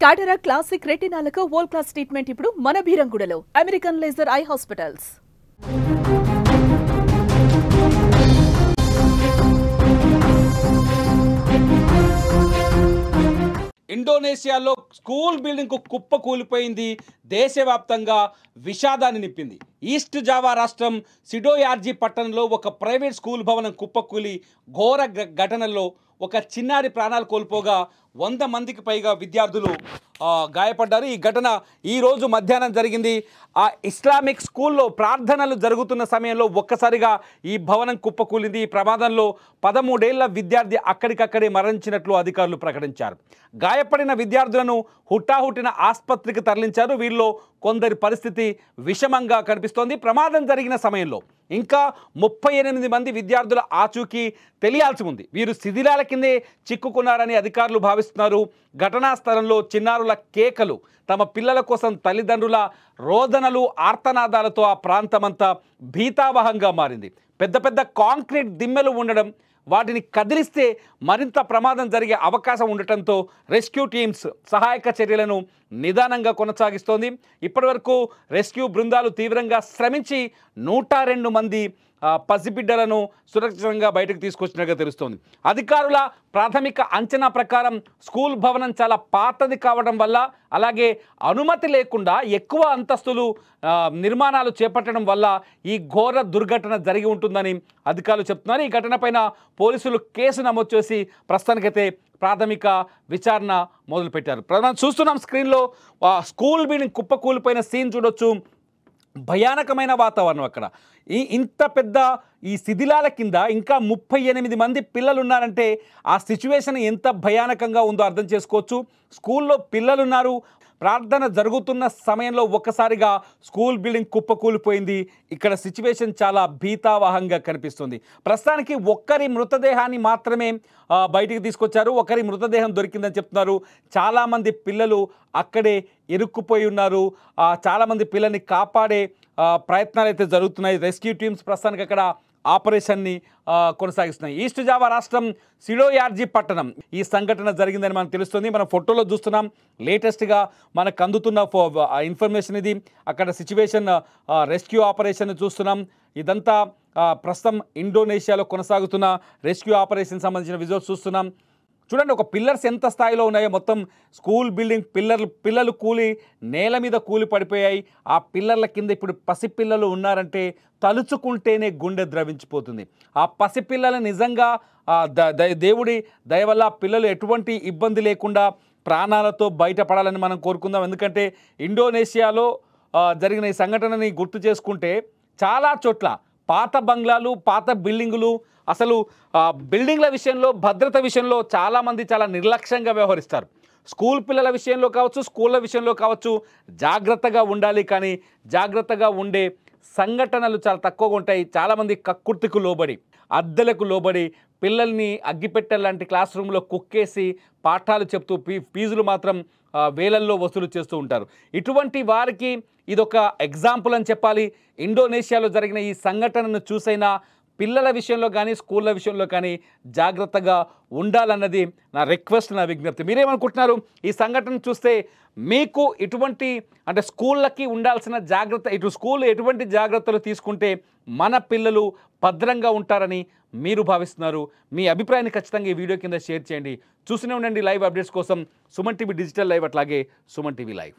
టాటరా classic రెటినాలకు world class treatment ఇప్పుడు మన బీరంగూడలో అమెరికన్ లేజర్ ఐ హాస్పిటల్స్. ఇండోనేషియాలో స్కూల్ బిల్డింగ్కు కుప్ప కూలిపోయింది. దేశవ్యాప్తంగా విషాదాన్ని నింపింది. ఈస్ట్ జావా రాష్ట్రం సిడోయార్జీ పట్టణంలో ఒక ప్రైవేట్ స్కూల్ భవనం కుప్పకూలి ఘోర ఘటనలో ఒక చిన్నారి ప్రాణాలు కోల్పోగా 100 మందికి పైగా విద్యార్థులు గాయపడ్డారు. ఈ ఘటన ఈరోజు మధ్యాహ్నం జరిగింది. ఆ ఇస్లామిక్ స్కూల్లో ప్రార్థనలు జరుగుతున్న సమయంలో ఒక్కసారిగా ఈ భవనం కుప్పకూలింది. ఈ ప్రమాదంలో 13 ఏళ్ల విద్యార్థి అక్కడికక్కడే మరణించినట్లు అధికారులు ప్రకటించారు. గాయపడిన విద్యార్థులను హుటాహుటిన ఆసుపత్రికి తరలించారు. వీరిలో కొందరి పరిస్థితి విషమంగా కనిపిస్తోంది. ప్రమాదం జరిగిన సమయంలో ఇంకా 38 మంది విద్యార్థుల ఆచూకీ తెలియాల్సి ఉంది. వీరు శిథిలాల కిందే చిక్కుకున్నారని అధికారులు భావిస్తున్నారు. ఘటనా స్థలంలో చిన్నారుల కేకలు, తమ పిల్లల కోసం తల్లిదండ్రుల రోదనలు, ఆర్తనాదాలతో ఆ ప్రాంతమంతా భీతావహంగా మారింది. పెద్ద పెద్ద కాంక్రీట్ దిమ్మెలు ఉండడం, వాటిని కదిలిస్తే మరింత ప్రమాదం జరిగే అవకాశం ఉండటంతో రెస్క్యూ టీమ్స్ సహాయక చర్యలను నిదానంగా కొనసాగిస్తోంది. ఇప్పటివరకు రెస్క్యూ బృందాలు తీవ్రంగా శ్రమించి 102 మంది పసిబిడ్డలను సురక్షితంగా బయటకు తీసుకొచ్చినట్టుగా తెలుస్తోంది. అధికారుల ప్రాథమిక అంచనా ప్రకారం స్కూల్ భవనం చాలా పాతది కావడం వల్ల, అలాగే అనుమతి లేకుండా ఎక్కువ అంతస్తులు నిర్మాణాలు చేపట్టడం వల్ల ఈ ఘోర దుర్ఘటన జరిగి ఉంటుందని అధికారులు చెప్తున్నారు. ఈ ఘటనపైన పోలీసులు కేసు నమోదు చేసి ప్రస్తుతానికైతే ప్రాథమిక విచారణ మొదలుపెట్టారు. మనం చూస్తున్నాం స్క్రీన్లో స్కూల్ బిల్డింగ్ కుప్పకూలిపోయిన సీన్ చూడొచ్చు. భయానకమైన వాతావరణం అక్కడ. ఇంత పెద్ద ఈ శిథిలాల కింద ఇంకా 38 మంది పిల్లలు ఉన్నారంటే ఆ సిచ్యువేషన్ ఎంత భయానకంగా ఉందో అర్థం చేసుకోవచ్చు. స్కూల్లో పిల్లలున్నారు. ప్రార్థన జరుగుతున్న సమయంలో ఒక్కసారిగా స్కూల్ బిల్డింగ్ కుప్పకూలిపోయింది. ఇక్కడ సిచ్యువేషన్ చాలా భీతావహంగా కనిపిస్తుంది. ప్రస్తుతానికి ఒక్కరి మృతదేహాన్ని మాత్రమే బయటికి తీసుకొచ్చారు. ఒకరి మృతదేహం దొరికిందని చెప్తున్నారు. చాలామంది పిల్లలు అక్కడే ఇరుక్కుపోయి ఉన్నారు. చాలామంది పిల్లల్ని కాపాడే ప్రయత్నాలు అయితే జరుగుతున్నాయి. రెస్క్యూ టీమ్స్ ప్రస్తుతానికి అక్కడ ఆపరేషన్ని కొనసాగిస్తున్నాయి. ఈస్ట్ జావా రాష్ట్రం సిడోయార్జీ పట్టణం ఈ సంఘటన జరిగిందని మనకు తెలుస్తుంది. మనం ఫోటోలో చూస్తున్నాం. లేటెస్ట్గా మనకు అందుతున్న ఇన్ఫర్మేషన్ ఇది. అక్కడ సిచ్యువేషన్ రెస్క్యూ ఆపరేషన్ చూస్తున్నాం. ఇదంతా ప్రస్తుతం ఇండోనేషియాలో కొనసాగుతున్న రెస్క్యూ ఆపరేషన్ సంబంధించిన విజువల్స్ చూస్తున్నాం. చూడండి, ఒక పిల్లర్స్ ఎంత స్థాయిలో ఉన్నాయో. మొత్తం స్కూల్ బిల్డింగ్ పిల్లలు కూలి నేల మీద కూలి పడిపోయాయి. ఆ పిల్లర్ల కింద ఇప్పుడు పసిపిల్లలు ఉన్నారంటే తలుచుకుంటేనే గుండె ద్రవించిపోతుంది. ఆ పసిపిల్లలు నిజంగా దేవుడి దయ వల్ల పిల్లలు ఎటువంటి ఇబ్బంది లేకుండా ప్రాణాలతో బయటపడాలని మనం కోరుకుందాం. ఎందుకంటే ఇండోనేషియాలో జరిగిన ఈ సంఘటనని గుర్తు చేసుకుంటే చాలా చోట్ల పాత బంగ్లాలు, పాత బిల్డింగులు, అసలు బిల్డింగ్ల విషయంలో, భద్రత విషయంలో చాలామంది చాలా నిర్లక్ష్యంగా వ్యవహరిస్తారు. స్కూల్ పిల్లల విషయంలో కావచ్చు, స్కూళ్ళ విషయంలో కావచ్చు జాగ్రత్తగా ఉండాలి. కానీ జాగ్రత్తగా ఉండే సంఘటనలు చాలా తక్కువగా ఉంటాయి. చాలామంది కక్కుర్తికు లోబడి, అద్దెలకు లోబడి పిల్లల్ని అగ్గిపెట్టెల లాంటి క్లాస్ రూమ్లో కుక్కేసి పాఠాలు చెప్తూ ఫీజులు మాత్రం వేలల్లో వసూలు చేస్తూ ఉంటారు. ఇటువంటి వారికి ఇదొక ఎగ్జాంపుల్ అని చెప్పాలి. ఇండోనేషియాలో జరిగిన ఈ సంఘటనను చూసైనా పిల్లల విషయంలో కానీ స్కూళ్ళ విషయంలో కానీ జాగ్రత్తగా ఉండాలన్నది నా రిక్వెస్ట్, నా విజ్ఞప్తి. మీరేమనుకుంటున్నారు? ఈ సంఘటన చూస్తే మీకు ఇటువంటి అంటే స్కూళ్ళకి ఉండాల్సిన జాగ్రత్త, ఇటు స్కూల్ ఎటువంటి జాగ్రత్తలు తీసుకుంటే మన పిల్లలు భద్రంగా ఉంటారని మీరు భావిస్తున్నారు? మీ అభిప్రాయాన్ని ఖచ్చితంగా ఈ వీడియో కింద షేర్ చేయండి. చూస్తూనే ఉండండి లైవ్ అప్డేట్స్ కోసం సుమన్ టీవీ డిజిటల్ లైవ్, అట్లాగే సుమన్ టీవీ లైవ్.